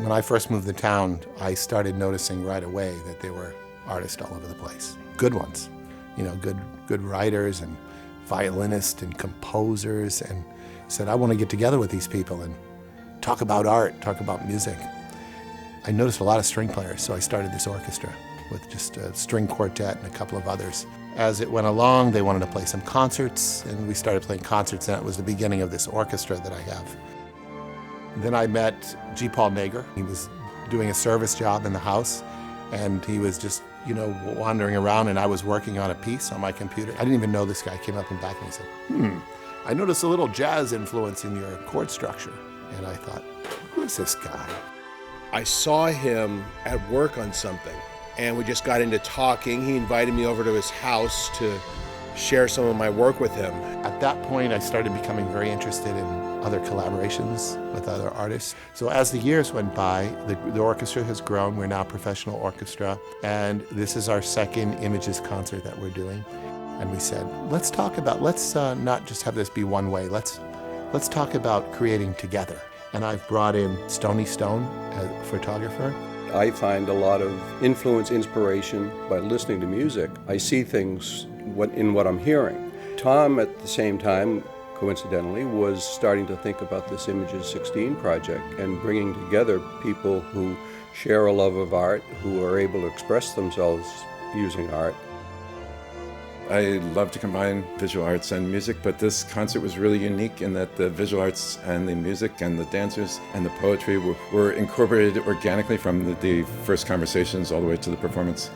When I first moved to town, I started noticing right away that there were artists all over the place. Good ones, good writers and violinists and composers, and said, I want to get together with these people and talk about art, talk about music. I noticed a lot of string players, so I started this orchestra with just a string quartet and a couple of others. As it went along, they wanted to play some concerts, and we started playing concerts, and that was the beginning of this orchestra that I have. Then I met G. Paul Nager. He was doing a service job in the house, and he was just, wandering around, and I was working on a piece on my computer. I didn't even know this guy. Came up and back and he said, I noticed a little jazz influence in your chord structure. And I thought, who's this guy? I saw him at work on something, and we just got into talking. He invited me over to his house to share some of my work with him. At that point, I started becoming very interested in other collaborations with other artists. So as the years went by, the orchestra has grown. We're now a professional orchestra, and this is our second Images concert that we're doing. And we said, let's not just have this be one way. Let's talk about creating together. And I've brought in Stony Stone, a photographer. I find a lot of inspiration by listening to music. I see things in what I'm hearing. Tom, at the same time, coincidentally, was starting to think about this Images 16 project and bringing together people who share a love of art, who are able to express themselves using art. I love to combine visual arts and music, but this concert was really unique in that the visual arts and the music and the dancers and the poetry were incorporated organically from the first conversations all the way to the performance.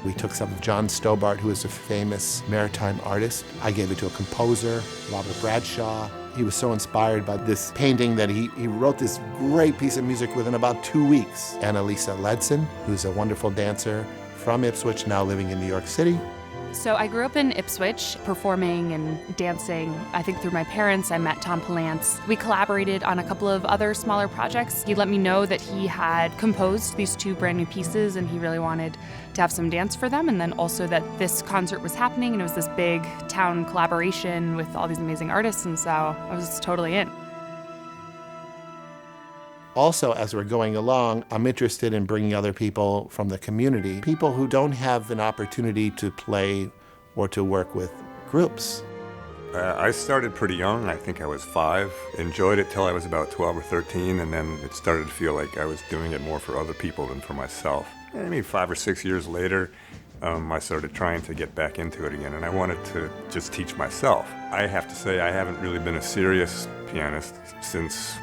We took some of John Stobart, who is a famous maritime artist. I gave it to a composer, Robert Bradshaw. He was so inspired by this painting that he wrote this great piece of music within about 2 weeks. Annalisa Ledson, who's a wonderful dancer from Ipswich, now living in New York City. So I grew up in Ipswich, performing and dancing. I think through my parents, I met Tom Palance. We collaborated on a couple of other smaller projects. He let me know that he had composed these 2 brand new pieces and he really wanted to have some dance for them, and then also that this concert was happening and it was this big town collaboration with all these amazing artists, and so I was totally in. Also, as we're going along, I'm interested in bringing other people from the community, people who don't have an opportunity to play or to work with groups. I started pretty young. I think I was 5. Enjoyed it till I was about 12 or 13, and then it started to feel like I was doing it more for other people than for myself. Maybe 5 or 6 years later, I started trying to get back into it again, and I wanted to just teach myself. I have to say I haven't really been a serious pianist since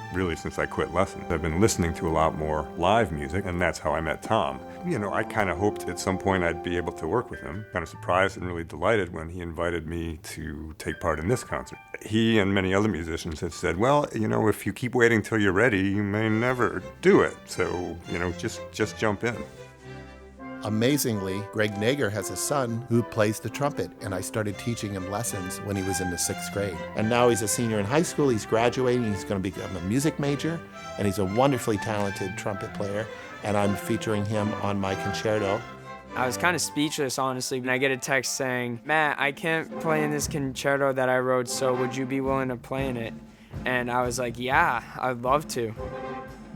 I quit lessons. I've been listening to a lot more live music, and that's how I met Tom. I kind of hoped at some point I'd be able to work with him. Kind of surprised and really delighted when he invited me to take part in this concert. He and many other musicians have said, well, if you keep waiting till you're ready, you may never do it. So, just jump in. Amazingly, Greg Nager has a son who plays the trumpet, and I started teaching him lessons when he was in the 6th grade. And now he's a senior in high school, he's graduating, he's going to become a music major, and he's a wonderfully talented trumpet player, and I'm featuring him on my concerto. I was kind of speechless, honestly, and I get a text saying, Matt, I can't play in this concerto that I wrote, so would you be willing to play in it? And I was like, yeah, I'd love to.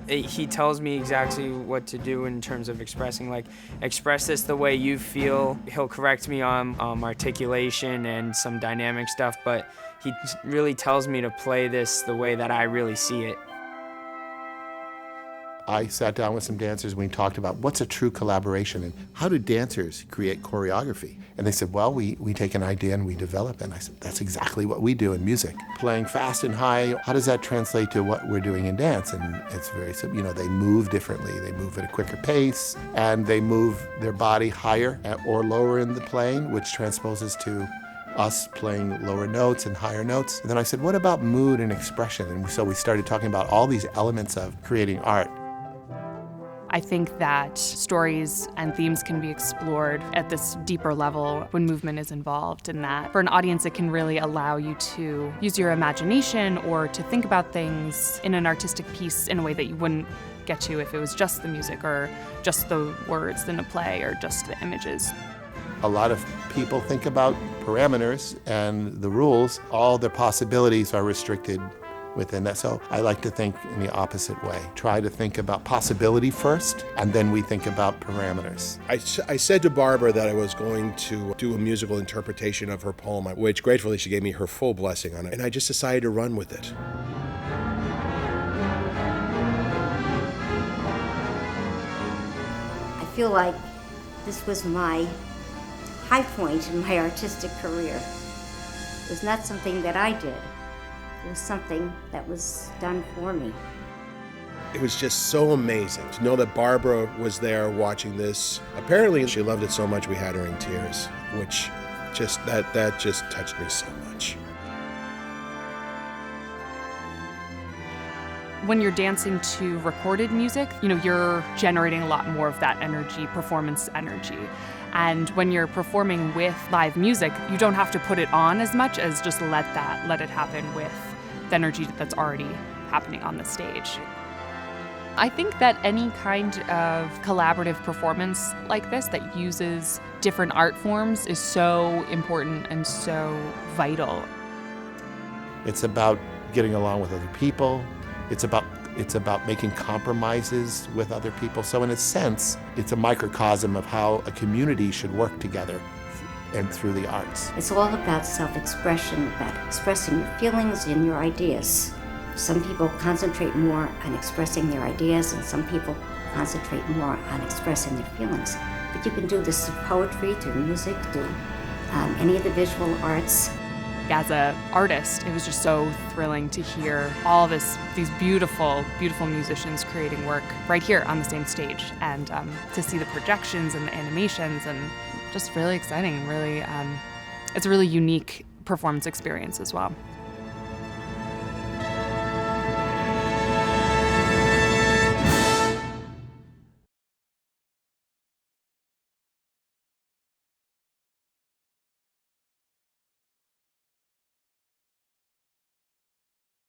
He tells me exactly what to do in terms of expressing, express this the way you feel. He'll correct me on articulation and some dynamic stuff, but he really tells me to play this the way that I really see it. I sat down with some dancers and we talked about what's a true collaboration and how do dancers create choreography? And they said, well, we take an idea and we develop it. And I said, that's exactly what we do in music. Playing fast and high, how does that translate to what we're doing in dance? And it's very simple. They move differently. They move at a quicker pace, and they move their body higher or lower in the playing, which transposes to us playing lower notes and higher notes. And then I said, what about mood and expression? And so we started talking about all these elements of creating art. I think that stories and themes can be explored at this deeper level when movement is involved, and that for an audience it can really allow you to use your imagination or to think about things in an artistic piece in a way that you wouldn't get to if it was just the music or just the words in a play or just the images. A lot of people think about parameters and the rules. All the possibilities are restricted within that. So I like to think in the opposite way. Try to think about possibility first, and then we think about parameters. I said to Barbara that I was going to do a musical interpretation of her poem, which gratefully she gave me her full blessing on it, and I just decided to run with it. I feel like this was my high point in my artistic career. It was not something that I did. It was something that was done for me. It was just so amazing to know that Barbara was there watching this. Apparently she loved it so much we had her in tears, which that just touched me so much. When you're dancing to recorded music, you're generating a lot more of that energy, performance energy. And when you're performing with live music, you don't have to put it on as much as just let it happen with the energy that's already happening on the stage. I think that any kind of collaborative performance like this that uses different art forms is so important and so vital. It's about getting along with other people. It's about making compromises with other people. So in a sense, it's a microcosm of how a community should work together and through the arts. It's all about self-expression, about expressing your feelings and your ideas. Some people concentrate more on expressing their ideas, and some people concentrate more on expressing their feelings. But you can do this through poetry, through music, through any of the visual arts. As an artist, it was just so thrilling to hear all of these beautiful, beautiful musicians creating work right here on the same stage, and to see the projections and the animations, and just really exciting. Really, it's a really unique performance experience as well.